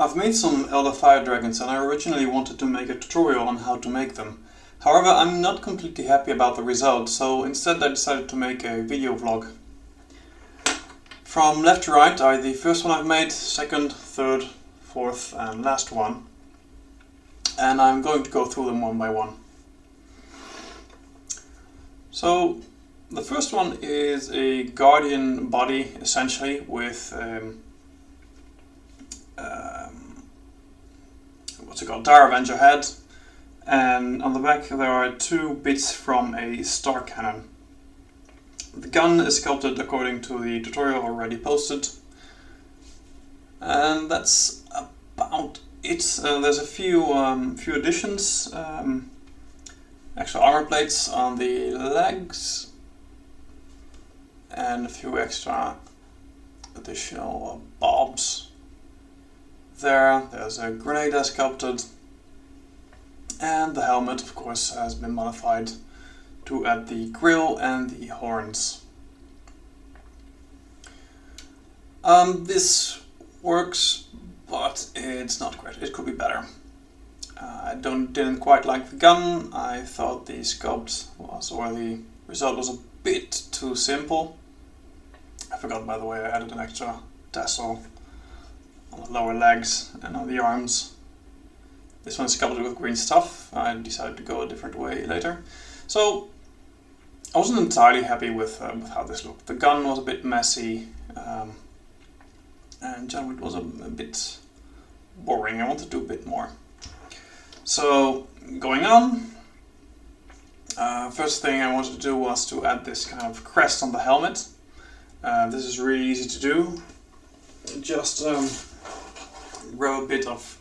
I've made some Elder Fire Dragons and I originally wanted to make a tutorial on how to make them. However, I'm not completely happy about the result, so instead I decided to make a video vlog. From left to right are the first one I've made, second, third, fourth and last one. And I'm going to go through them one by one. So the first one is a guardian body, essentially, with what's it called, Dire Avenger head, and on the back there are two bits from a star cannon. The gun is sculpted according to the tutorial already posted, and that's about it. There's a few additions, extra armor plates on the legs, and a few extra additional bobs. There's a grenade sculpted, and the helmet, of course, has been modified to add the grill and the horns. This works, but it's not great. It could be better. I didn't quite like the gun. I thought the sculpt the result was a bit too simple. I forgot, by the way, I added an extra tassel on the lower legs and on the arms. This one's sculpted with green stuff. I decided to go a different way later. So I wasn't entirely happy with how this looked. The gun was a bit messy, and generally it was a bit boring. I wanted to do a bit more. So going on, first thing I wanted to do was to add this kind of crest on the helmet. This is really easy to do. Just grab a bit of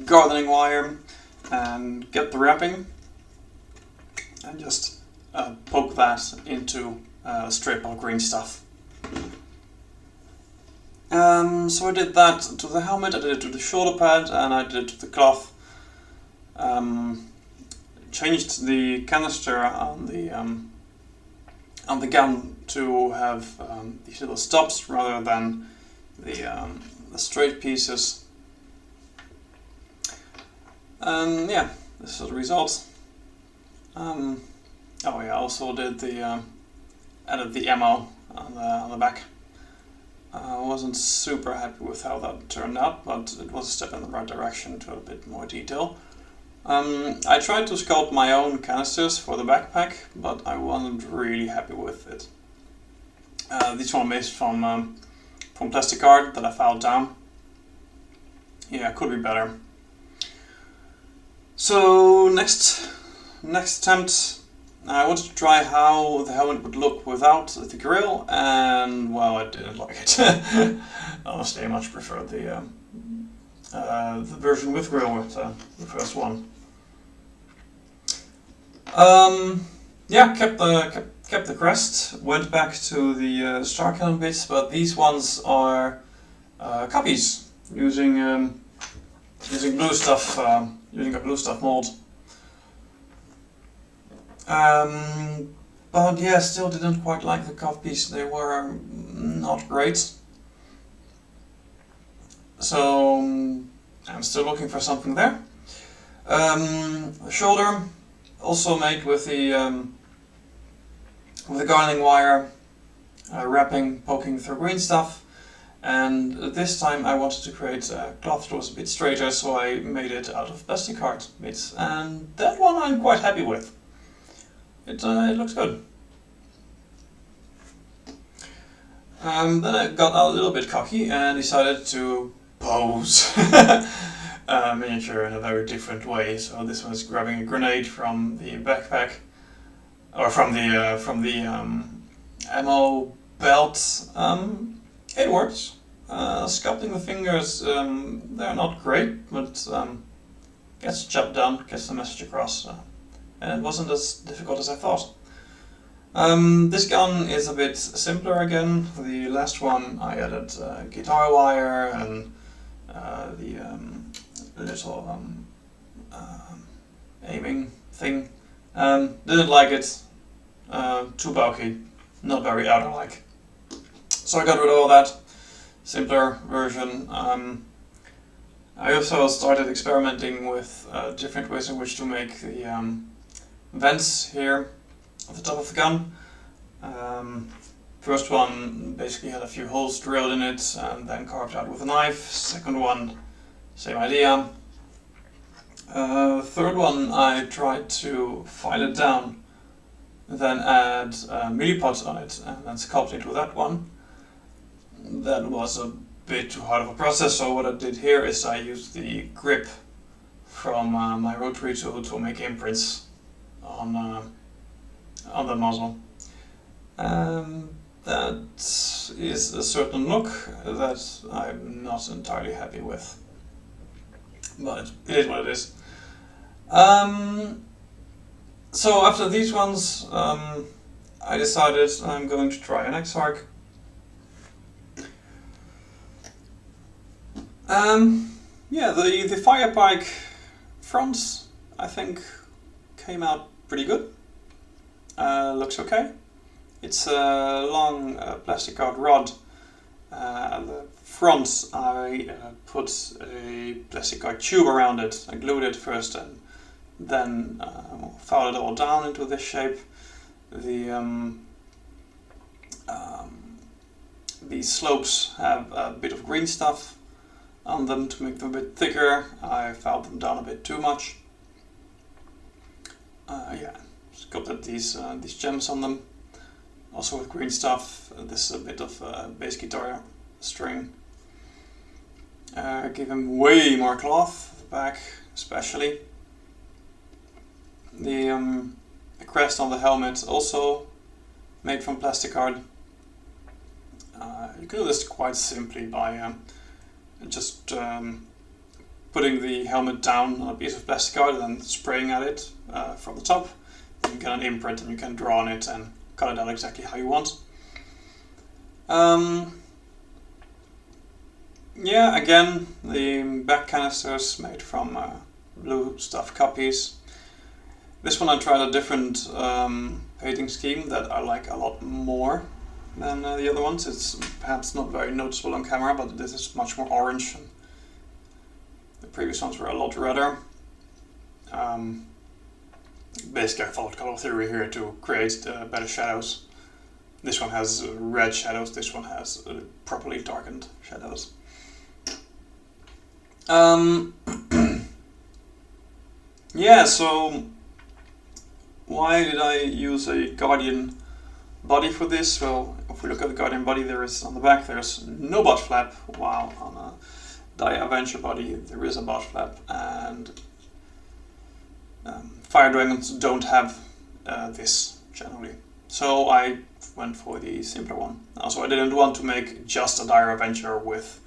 gardening wire and get the wrapping and just poke that into a strip of green stuff. So I did that to the helmet, I did it to the shoulder pad, and I did it to the cloth. Changed the canister on the gun to have these little stubs rather than the straight pieces. And yeah, this is the result. Oh yeah, I also did added the ammo on the back. I wasn't super happy with how that turned out, but it was a step in the right direction to a bit more detail. I tried to sculpt my own canisters for the backpack, but I wasn't really happy with it. These one made from plastic card that I filed down. Yeah, could be better. So next attempt, I wanted to try how the helmet would look without the grill, and well, I didn't like it. Honestly, I much preferred the version with grill, with the first one. Yeah, kept the crest. Went back to the star cannon bits, but these ones are copies using blue stuff. Using a blue stuff mold. But yeah, still didn't quite like the copies. They were not great. So I'm still looking for something there. The shoulder, also made with the gardening wire, wrapping, poking through green stuff. And this time I wanted to create a cloth that was a bit straighter, so I made it out of plastic card bits. And that one I'm quite happy with. It looks good. Then I got a little bit cocky and decided to pose a miniature in a very different way. So this one is grabbing a grenade from the backpack, or from the ammo belt. It works. Sculpting the fingers, they're not great, but gets the job done, gets the message across, and it wasn't as difficult as I thought. This gun is a bit simpler again. The last one I added guitar wire and the little aiming thing. Didn't like it. Too bulky, not very outer-like. So I got rid of all that. Simpler version. I also started experimenting with different ways in which to make the vents here at the top of the gun. First one basically had a few holes drilled in it and then carved out with a knife. Second one, same idea. Third one, I tried to file it down, then add millipods on it and then sculpt it with that one. That was a bit too hard of a process, so what I did here is I used the grip from my rotary tool to make imprints on the muzzle. That is a certain look that I'm not entirely happy with, but it is what it is. So after these ones, I decided I'm going to try an X-Arc. Yeah, the Firepike fronts I think came out pretty good. Looks okay. It's a long plastic card rod. The fronts I put a plastic card tube around it. I glued it first and then filed it all down into this shape. These slopes have a bit of green stuff on them to make them a bit thicker. I filed them down a bit too much. Yeah, just got these gems on them, also with green stuff. This is a bit of bass guitar string. Give them way more cloth at the back, especially. The crest on the helmet also made from plastic card. You can do this quite simply by just putting the helmet down on a piece of plastic card and then spraying at it from the top. You get an imprint and you can draw on it and cut it out exactly how you want. Yeah, again, the back canisters made from blue stuff copies. This one I tried a different painting scheme that I like a lot more than the other ones. It's perhaps not very noticeable on camera, but this is much more orange. The previous ones were a lot redder. Basically I followed color theory here to create better shadows. This one has red shadows, this one has properly darkened shadows. Yeah, so why did I use a Guardian body for this? Well, if we look at the Guardian body, there is on the back there's no butt flap, while on a Avenger body there is a butt flap, and Fire Dragons don't have this generally. So I went for the simpler one. Also, I didn't want to make just a Dire Avenger with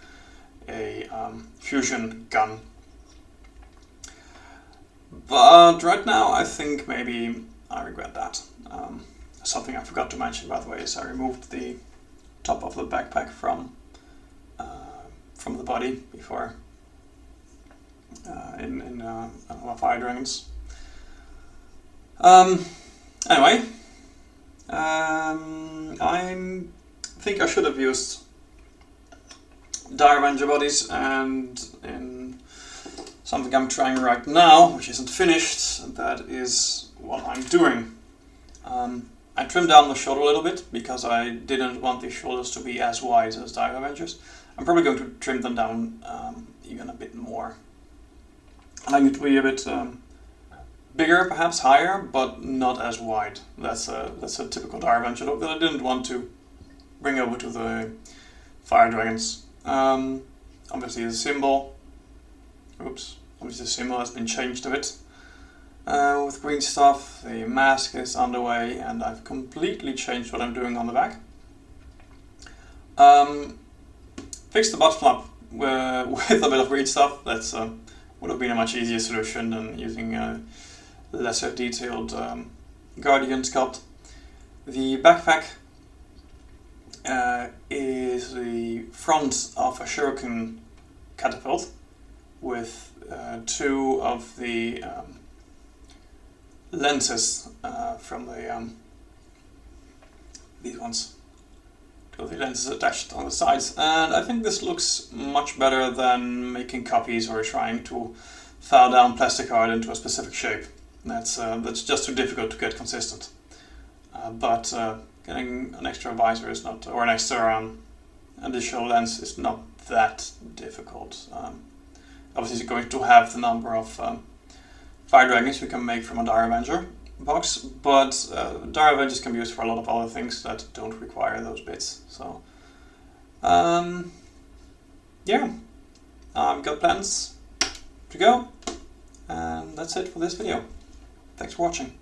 a fusion gun. But right now I think maybe I regret that. Something I forgot to mention, by the way, is I removed the top of the backpack from the body before in Fire Dragons. Anyway, I think I should have used Dire Avenger bodies, and in something I'm trying right now, which isn't finished, that is what I'm doing. I trimmed down the shoulder a little bit because I didn't want the shoulders to be as wide as Dire Avengers. I'm probably going to trim them down even a bit more. I like it to be a bit bigger, perhaps higher, but not as wide. That's a typical Dire Avenger look that I didn't want to bring over to the Fire Dragons. Obviously the symbol. Obviously the symbol has been changed a bit with green stuff. The mask is underway, and I've completely changed what I'm doing on the back. Fixed the butt flap with a bit of green stuff. That's would have been a much easier solution than using a lesser detailed Guardian sculpt. The backpack is the front of a shuriken catapult with two of the lenses from the these ones with the lenses attached on the sides. And I think this looks much better than making copies or trying to file down plastic art into a specific shape. That's just too difficult to get consistent. But getting an extra visor is not, or an extra additional lens is not that difficult. Obviously, it's going to have the number of fire dragons you can make from a Dire Avenger box, but Dire Avengers can be used for a lot of other things that don't require those bits. So, yeah, I've got plans to go, and that's it for this video. Thanks for watching.